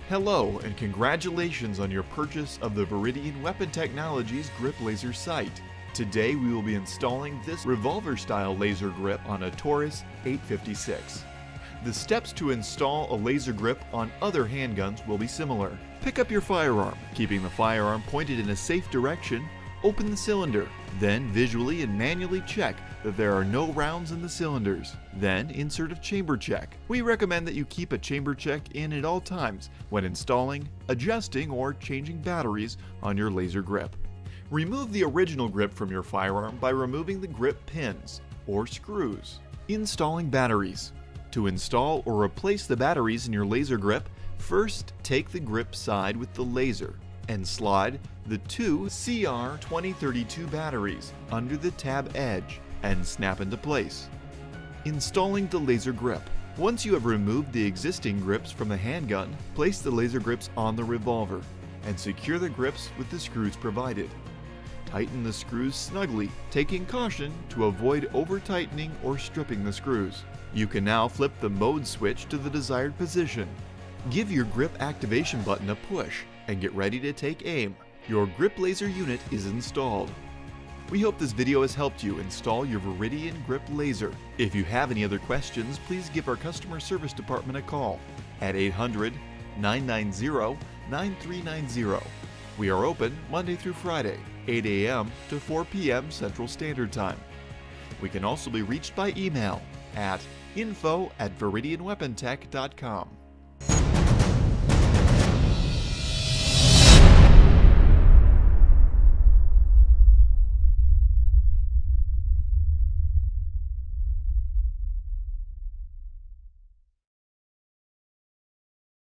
Hello and congratulations on your purchase of the Viridian Weapon Technologies Grip Laser sight. Today we will be installing this revolver-style laser grip on a Taurus 856. The steps to install a laser grip on other handguns will be similar. Pick up your firearm, keeping the firearm pointed in a safe direction. Open the cylinder, then visually and manually check that there are no rounds in the cylinders. Then insert a chamber check. We recommend that you keep a chamber check in at all times when installing, adjusting, or changing batteries on your laser grip. Remove the original grip from your firearm by removing the grip pins or screws. Installing batteries. To install or replace the batteries in your laser grip, first take the grip side with the laser and slide the two CR2032 batteries under the tab edge and snap into place. Installing the laser grip. Once you have removed the existing grips from the handgun, place the laser grips on the revolver and secure the grips with the screws provided. Tighten the screws snugly, taking caution to avoid over-tightening or stripping the screws. You can now flip the mode switch to the desired position. Give your grip activation button a push and get ready to take aim. Your grip laser unit is installed. We hope this video has helped you install your Viridian Grip Laser. If you have any other questions, please give our customer service department a call at 800-990-9390. We are open Monday through Friday, 8 a.m. to 4 p.m. Central Standard Time. We can also be reached by email at info@viridianweapontech.com.